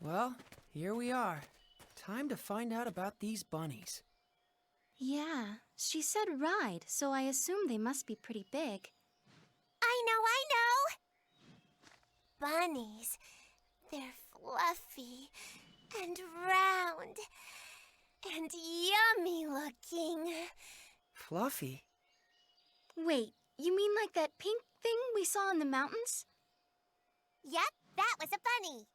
Well, here we are. Time to find out about these bunnies. Yeah, she said ride, so I assume they must be pretty big. I know! Bunnies. They're fluffy and round and yummy looking. Fluffy? Wait, you mean like that pink thing we saw in the mountains? Yep, that was a bunny.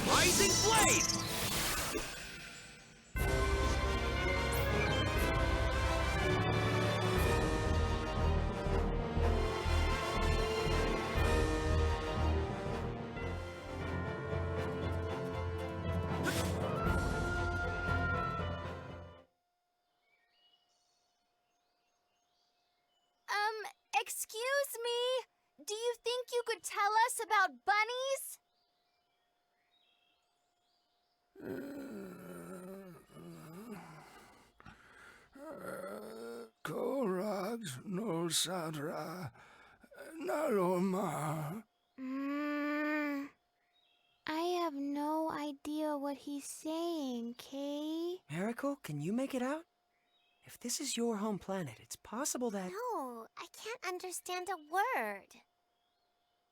Rising Blade! Excuse me? Do you think you could tell us about bunnies? Korax no Sadra Naloma. I have no idea what he's saying, Kay. Miracle, can you make it out? If this is your home planet, it's possible that... No, I can't understand a word.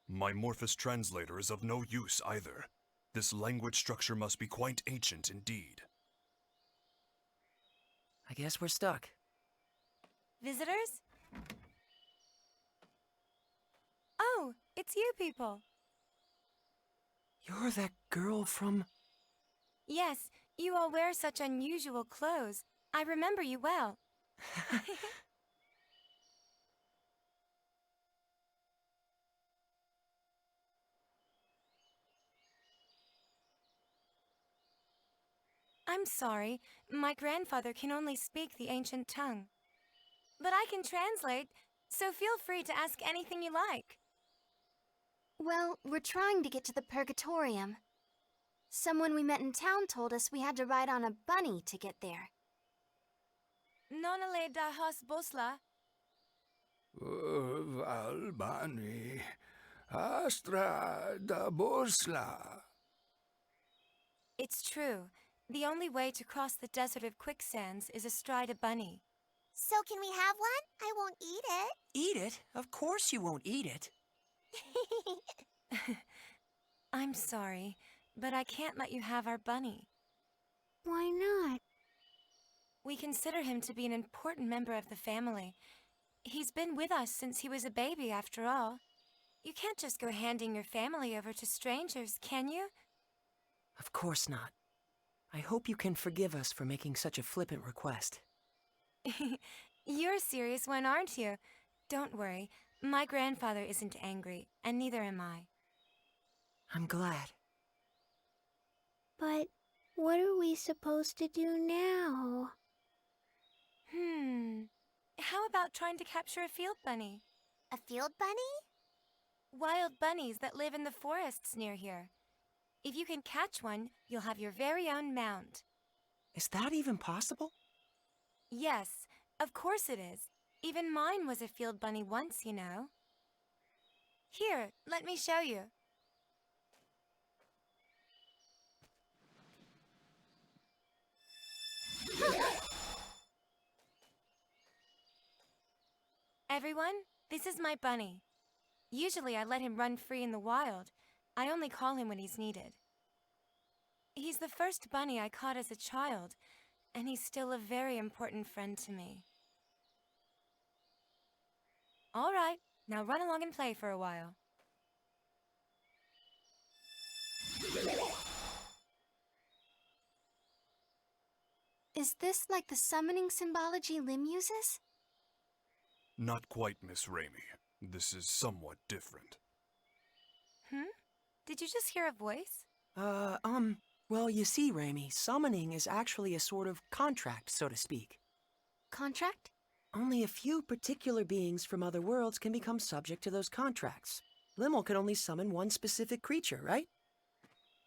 My Morphous translator is of no use either. This language structure must be quite ancient indeed. I guess we're stuck. Visitors? Oh, it's you people. You're that girl from... Yes, you all wear such unusual clothes. I remember you well. I'm sorry, my grandfather can only speak the ancient tongue. But I can translate, so feel free to ask anything you like. Well, we're trying to get to the Purgatorium. Someone we met in town told us we had to ride on a bunny to get there. Nonale da Hos Bosla. Valbani Astra da Bosla. It's true. The only way to cross the desert of quicksands is astride a bunny. So can we have one? I won't eat it. Eat it? Of course you won't eat it. I'm sorry, but I can't let you have our bunny. Why not? We consider him to be an important member of the family. He's been with us since he was a baby, after all. You can't just go handing your family over to strangers, can you? Of course not. I hope you can forgive us for making such a flippant request. You're a serious one, aren't you? Don't worry. My grandfather isn't angry, and neither am I. I'm glad. But what are we supposed to do now? How about trying to capture a field bunny? A field bunny? Wild bunnies that live in the forests near here. If you can catch one, you'll have your very own mount. Is that even possible? Yes, of course it is. Even mine was a field bunny once, you know. Here, let me show you. Everyone, this is my bunny. Usually I let him run free in the wild. I only call him when he's needed. He's the first bunny I caught as a child, and he's still a very important friend to me. All right, now run along and play for a while. Is this like the summoning symbology Lim uses? Not quite, Miss Raimi. This is somewhat different. Did you just hear a voice? Well, you see, Raimi, summoning is actually a sort of contract, so to speak. Contract? Only a few particular beings from other worlds can become subject to those contracts. Limmel could only summon one specific creature, right?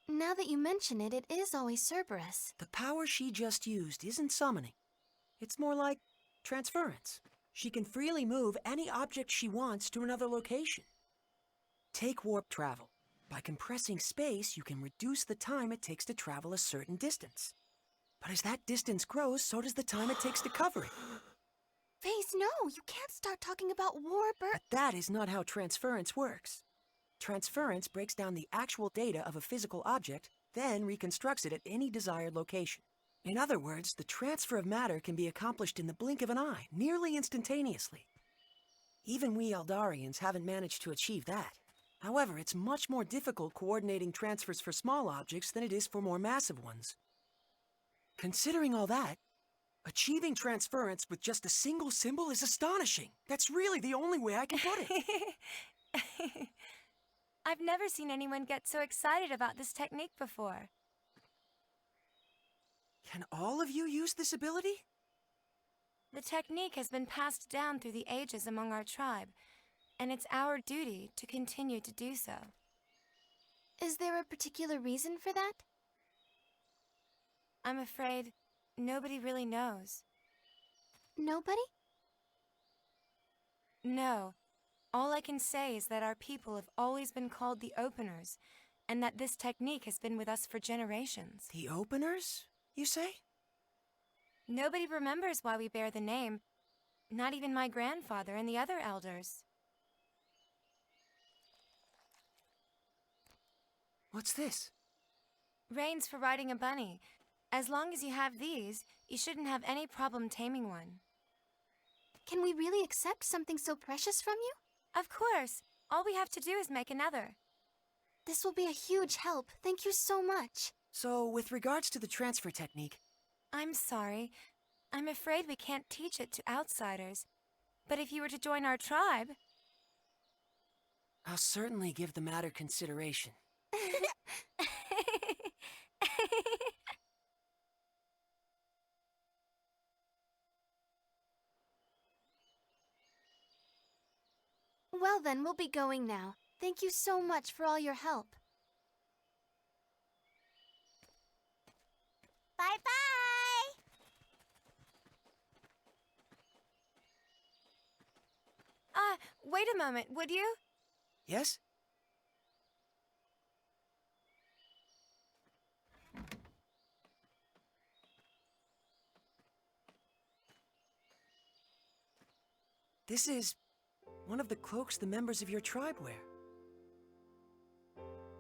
Now that you mention it, it is always Cerberus. The power she just used isn't summoning. It's more like transference. She can freely move any object she wants to another location. Take warp travel. By compressing space, you can reduce the time it takes to travel a certain distance. But as that distance grows, so does the time it takes to cover it. Phase, no! You can't start talking about warp or... But that is not how transference works. Transference breaks down the actual data of a physical object, then reconstructs it at any desired location. In other words, the transfer of matter can be accomplished in the blink of an eye, nearly instantaneously. Even we Eldarians haven't managed to achieve that. However, it's much more difficult coordinating transfers for small objects than it is for more massive ones. Considering all that, achieving transference with just a single symbol is astonishing. That's really the only way I can put it. I've never seen anyone get so excited about this technique before. Can all of you use this ability? The technique has been passed down through the ages among our tribe, and it's our duty to continue to do so. Is there a particular reason for that? I'm afraid nobody really knows. Nobody? No. All I can say is that our people have always been called the Openers, and that this technique has been with us for generations. The Openers, you say? Nobody remembers why we bear the name, not even my grandfather and the other elders. What's this? Reins for riding a bunny. As long as you have these, you shouldn't have any problem taming one. Can we really accept something so precious from you? Of course. All we have to do is make another. This will be a huge help. Thank you so much. So, with regards to the transfer technique... I'm sorry. I'm afraid we can't teach it to outsiders. But if you were to join our tribe... I'll certainly give the matter consideration. Well then, we'll be going now. Thank you so much for all your help. Bye-bye! Wait a moment, would you? Yes? This is one of the cloaks the members of your tribe wear.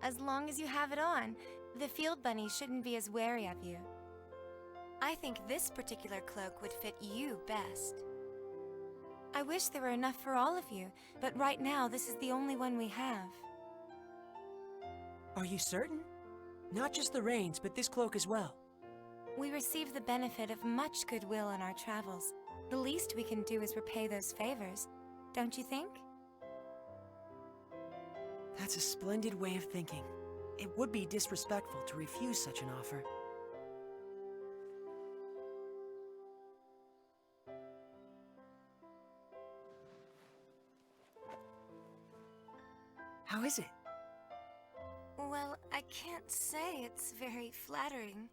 As long as you have it on, the field bunny shouldn't be as wary of you. I think this particular cloak would fit you best. I wish there were enough for all of you, but right now this is the only one we have. Are you certain? Not just the reins, but this cloak as well. We receive the benefit of much goodwill in our travels. The least we can do is repay those favors, don't you think? That's a splendid way of thinking. It would be disrespectful to refuse such an offer. How is it? Well, I can't say it's very flattering.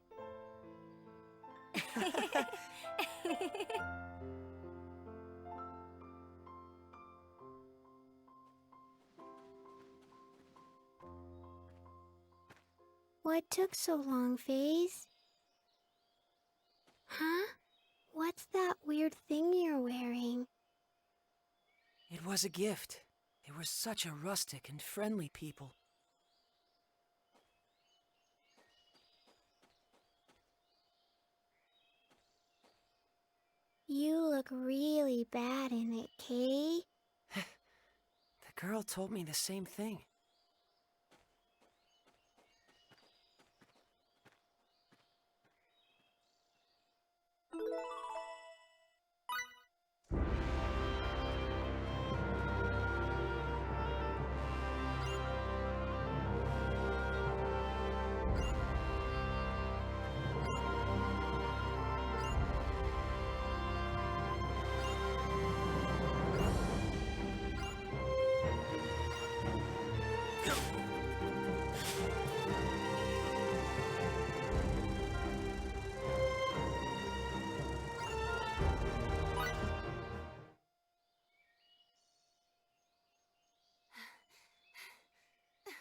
What took so long, Faze? Huh? What's that weird thing you're wearing? It was a gift. They were such a rustic and friendly people. You look really bad in it, Kay. The girl told me the same thing.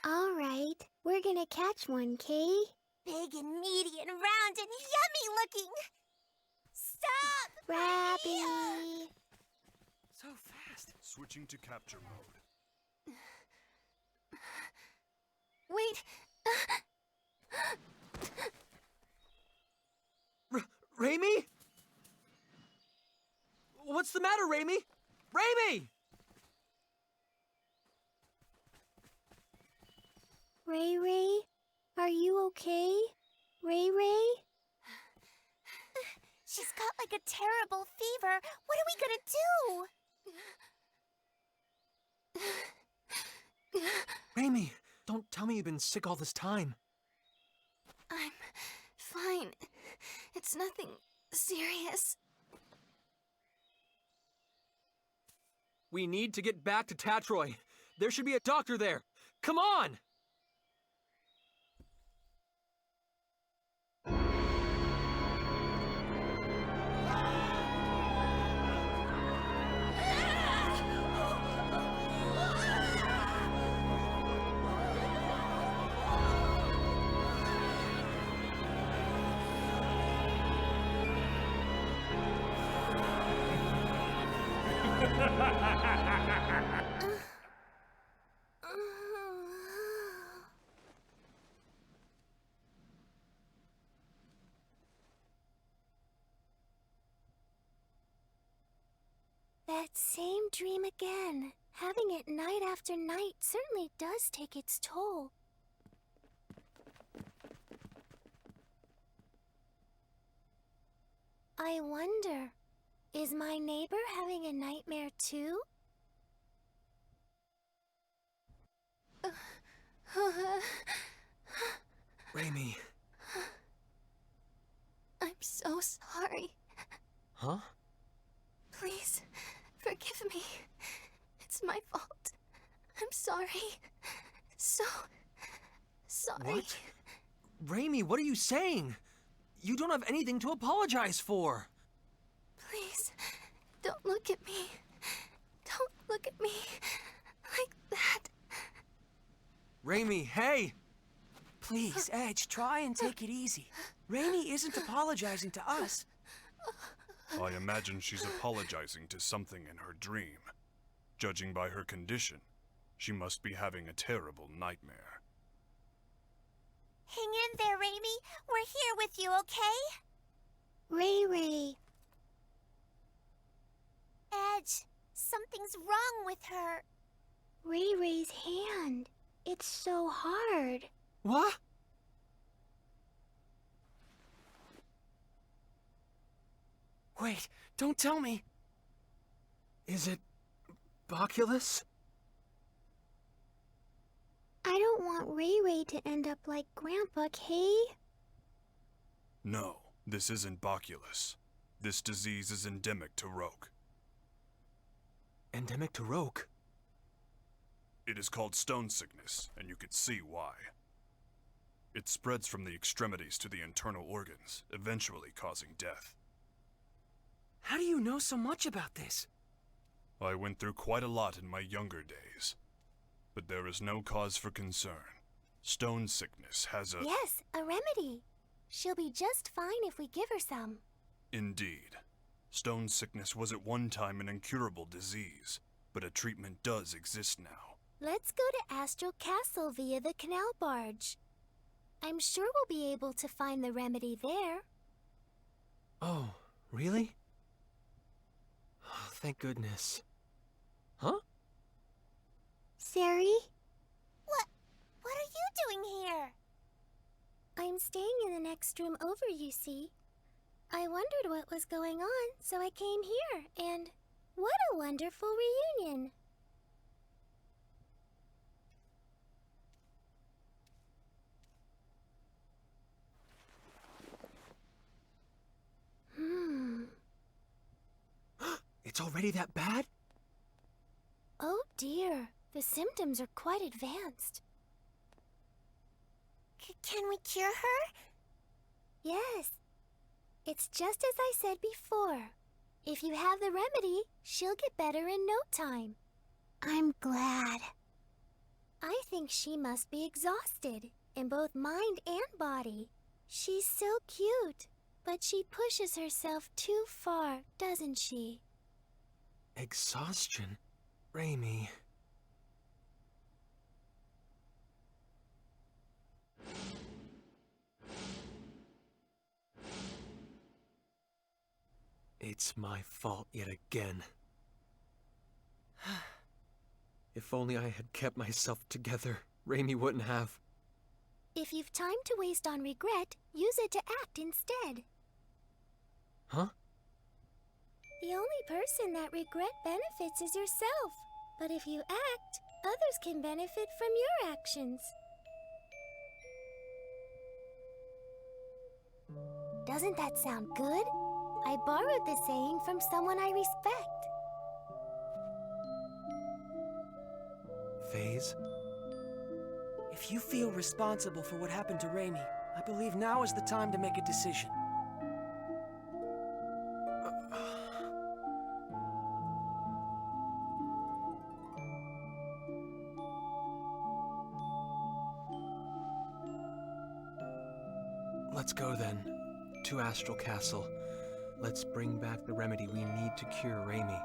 All right, we're gonna catch one, Kay. Big and meaty and round and yummy looking. Stop! Rabby! So fast. Switching to capture mode. Wait. Raimi? What's the matter, Raimi? Raimi! Ray Ray? Are you okay? Ray Ray? She's got like a terrible fever. What are we gonna do? Raimi, don't tell me you've been sick all this time. I'm fine. It's nothing serious. We need to get back to Tatroy. There should be a doctor there. Come on! That same dream again. Having it night after night certainly does take its toll. I wonder, is my neighbor having a nightmare too? Raimi. I'm so sorry. Huh? Please, forgive me. It's my fault. I'm sorry. So sorry. What? Raimi, what are you saying? You don't have anything to apologize for. Please, don't look at me. Don't look at me like that. Raimi, hey! Please, Edge, try and take it easy. Raimi isn't apologizing to us. I imagine she's apologizing to something in her dream. Judging by her condition, she must be having a terrible nightmare. Hang in there, Raimi. We're here with you, okay? Ray Ray. Edge, something's wrong with her. Ray Ray's hand. It's so hard. What? Wait, don't tell me. Is it Boculus? I don't want Ray Ray to end up like Grandpa, Kay. No, this isn't Boculus. This disease is endemic to Roke. Endemic to Roke? It is called stone sickness, and you could see why. It spreads from the extremities to the internal organs, eventually causing death. How do you know so much about this? I went through quite a lot in my younger days. But there is no cause for concern. Stone sickness has a... Yes, a remedy. She'll be just fine if we give her some. Indeed. Stone sickness was at one time an incurable disease, but a treatment does exist now. Let's go to Astral Castle via the canal barge. I'm sure we'll be able to find the remedy there. Oh, really? Oh, thank goodness. Huh? Sari? What are you doing here? I'm staying in the next room over, you see. I wondered what was going on, so I came here, and what a wonderful reunion. It's already that bad? Oh dear, the symptoms are quite advanced. Can we cure her? Yes. It's just as I said before. If you have the remedy, she'll get better in no time. I'm glad. I think she must be exhausted, in both mind and body. She's so cute, but she pushes herself too far, doesn't she? Exhaustion? Raimi. It's my fault yet again. If only I had kept myself together, Raimi wouldn't have. If you've time to waste on regret, use it to act instead. Huh? The only person that regret benefits is yourself. But if you act, others can benefit from your actions. Doesn't that sound good? I borrowed the saying from someone I respect. Phase? If you feel responsible for what happened to Raimi, I believe now is the time to make a decision. Let's go then, to Astral Castle. Let's bring back the remedy we need to cure Raimi.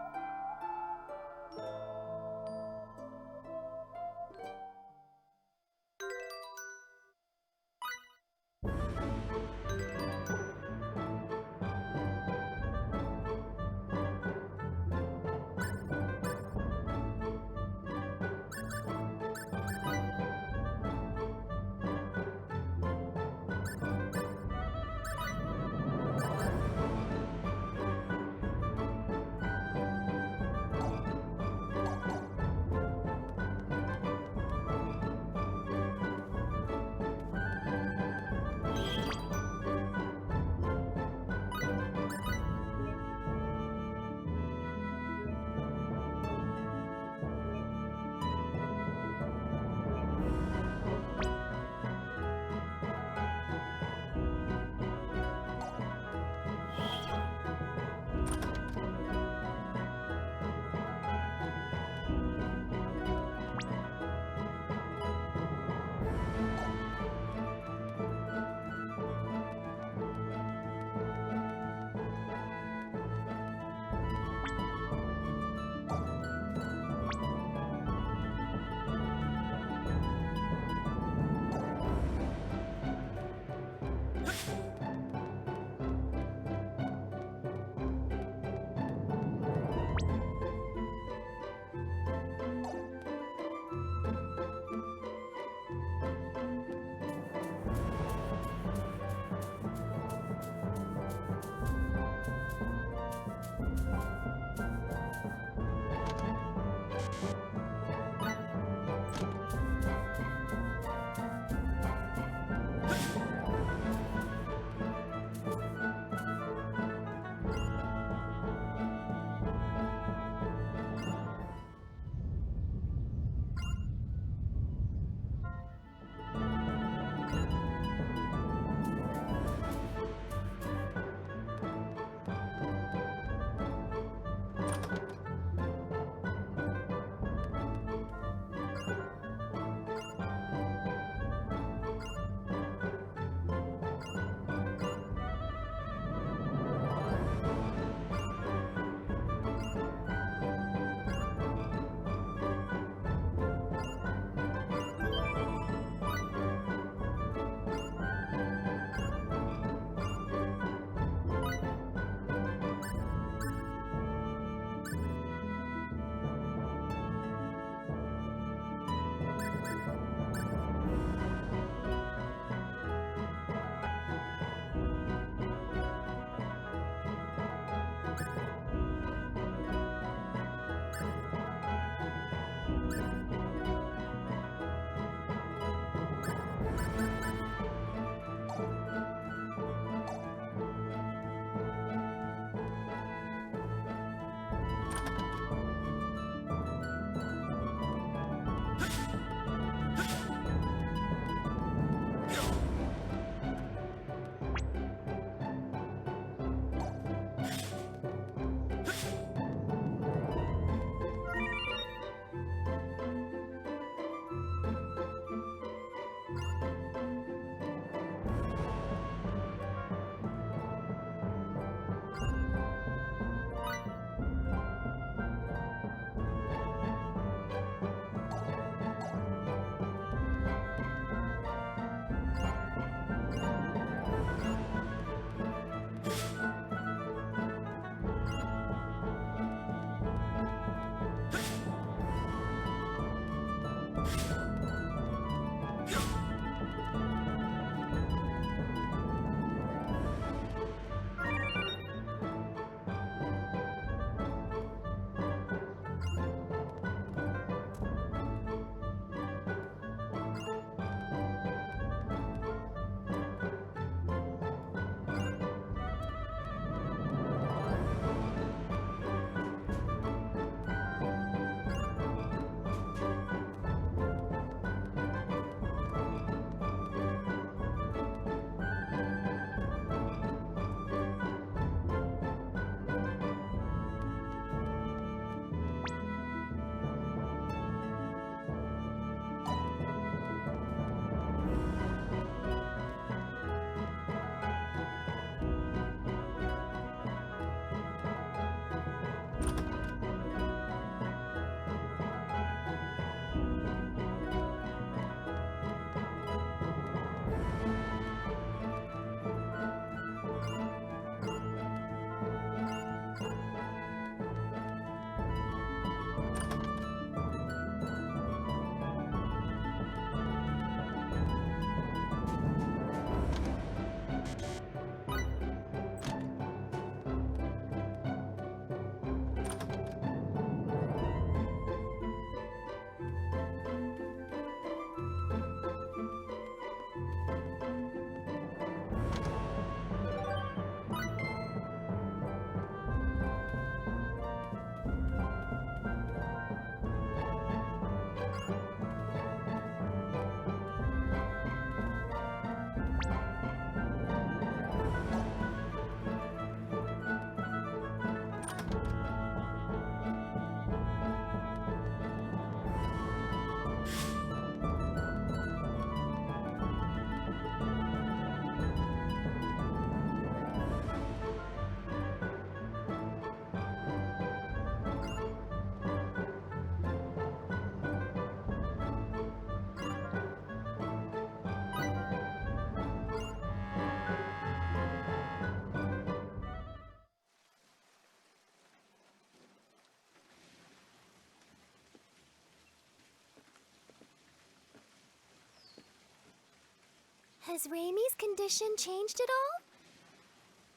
Has Raimi's condition changed at all?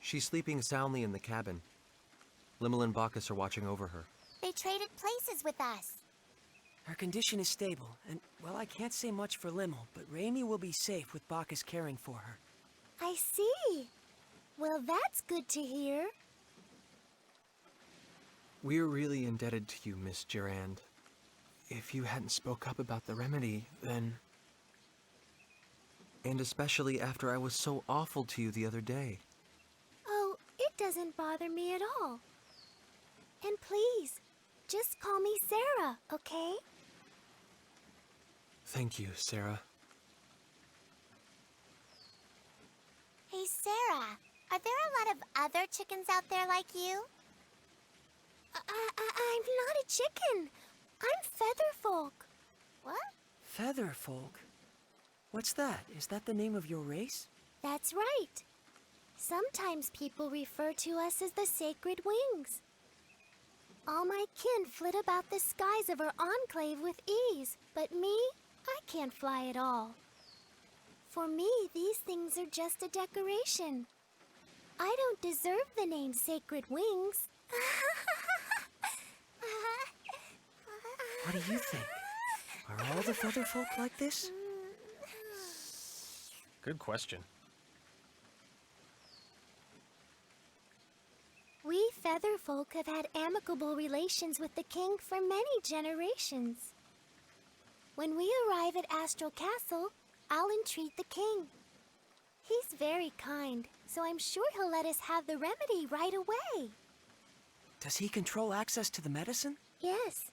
She's sleeping soundly in the cabin. Limmel and Bacchus are watching over her. They traded places with us. Her condition is stable, and, well, I can't say much for Limmel, but Raimi will be safe with Bacchus caring for her. I see. Well, that's good to hear. We're really indebted to you, Miss Durand. If you hadn't spoke up about the remedy, then... And especially after I was so awful to you the other day. Oh, it doesn't bother me at all. And please, just call me Sarah, okay? Thank you, Sarah. Hey, Sarah, are there a lot of other chickens out there like you? I'm not a chicken. I'm Featherfolk. What? Featherfolk? What's that? Is that the name of your race? That's right. Sometimes people refer to us as the Sacred Wings. All my kin flit about the skies of our enclave with ease, but me, I can't fly at all. For me, these things are just a decoration. I don't deserve the name Sacred Wings. What do you think? Are all the Featherfolk like this? Good question. We Featherfolk have had amicable relations with the king for many generations. When we arrive at Astral Castle, I'll entreat the king. He's very kind, so I'm sure he'll let us have the remedy right away. Does he control access to the medicine? Yes.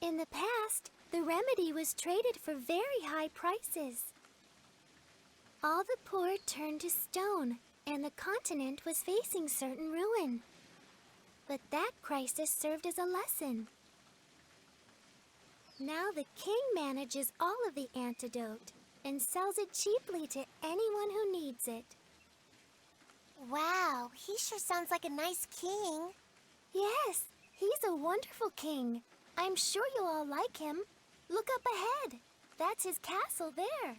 In the past, the remedy was traded for very high prices. All the poor turned to stone, and the continent was facing certain ruin. But that crisis served as a lesson. Now the king manages all of the antidote and sells it cheaply to anyone who needs it. Wow, he sure sounds like a nice king. Yes, he's a wonderful king. I'm sure you'll all like him. Look up ahead. That's his castle there.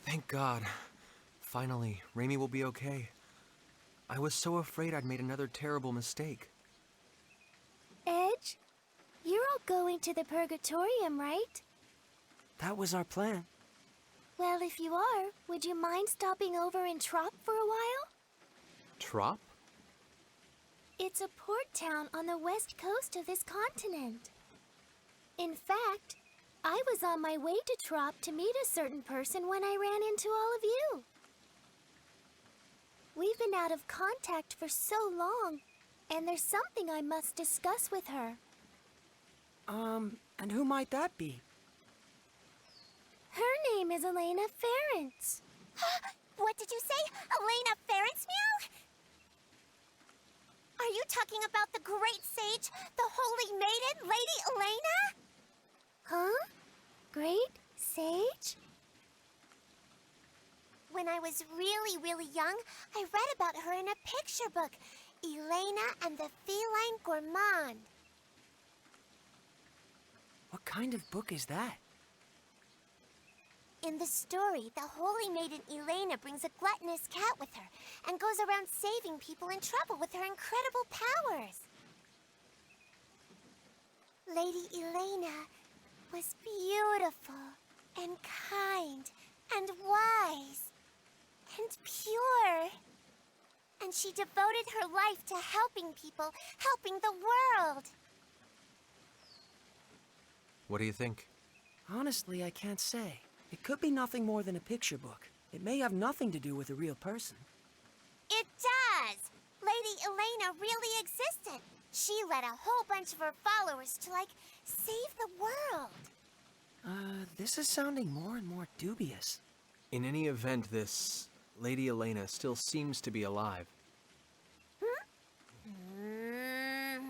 Thank God. Finally, Raimi will be okay. I was so afraid I'd made another terrible mistake. Edge, you're all going to the Purgatorium, right? That was our plan. Well, if you are, would you mind stopping over in Trop for a while? Trop? It's a port town on the west coast of this continent. In fact, I was on my way to Trop to meet a certain person when I ran into all of you. We've been out of contact for so long, and there's something I must discuss with her. And who might that be? Her name is Elena Ference. What did you say? Elena Ference, meow? Are you talking about the great sage, the holy maiden, Lady Elena? Huh? Great sage? When I was really, really young, I read about her in a picture book, Elena and the Feline Gourmand. What kind of book is that? In the story, the holy maiden Elena brings a gluttonous cat with her and goes around saving people in trouble with her incredible powers. Lady Elena was beautiful and kind and wise and pure. And she devoted her life to helping people, helping the world. What do you think? Honestly, I can't say. It could be nothing more than a picture book. It may have nothing to do with a real person. It does! Lady Elena really existed. She led a whole bunch of her followers to, save the world. This is sounding more and more dubious. In any event, this Lady Elena still seems to be alive.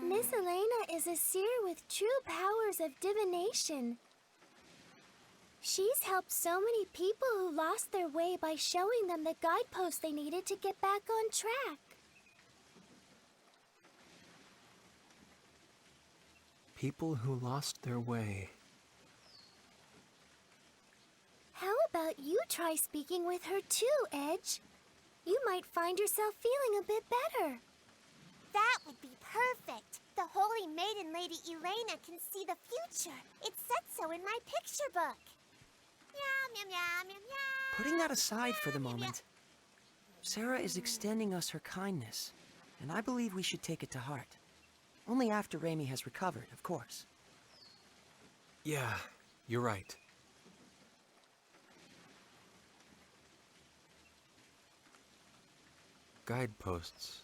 Miss Elena is a seer with true powers of divination. She's helped so many people who lost their way by showing them the guideposts they needed to get back on track. People who lost their way. How about you try speaking with her too, Edge? You might find yourself feeling a bit better. That would be perfect. The Holy Maiden Lady Elena can see the future. It said so in my picture book. Meow, meow, meow, meow, meow. Putting that aside for the moment, Sarah is extending us her kindness, and I believe we should take it to heart. Only after Raimi has recovered, of course. Yeah, you're right. Guideposts.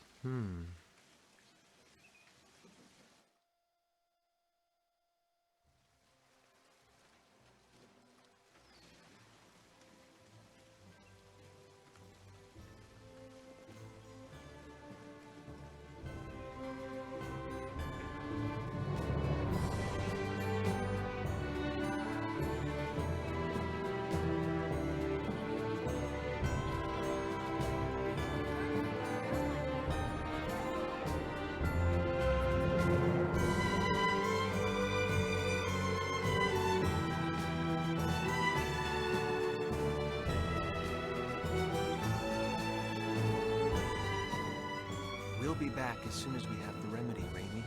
We'll be back as soon as we have the remedy, Raimi.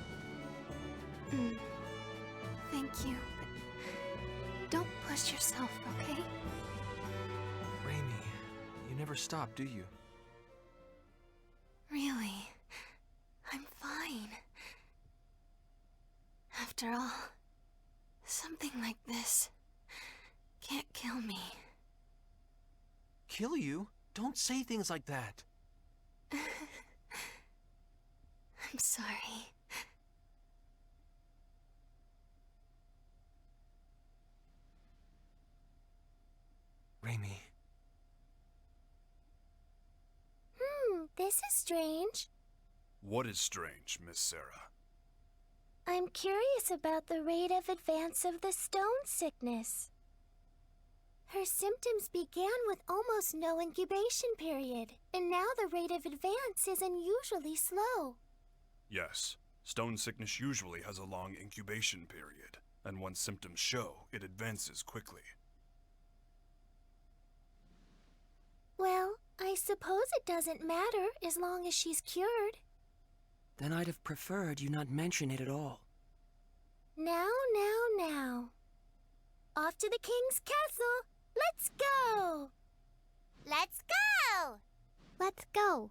Thank you. Don't push yourself, okay? Raimi, you never stop, do you? Really, I'm fine. After all, something like this can't kill me. Kill you? Don't say things like that. I'm sorry. Raimi. This is strange. What is strange, Miss Sarah? I'm curious about the rate of advance of the stone sickness. Her symptoms began with almost no incubation period, and now the rate of advance is unusually slow. Yes, stone sickness usually has a long incubation period, and once symptoms show, it advances quickly. Well, I suppose it doesn't matter as long as she's cured. Then I'd have preferred you not mention it at all. Now. Off to the king's castle. Let's go! Let's go! Let's go.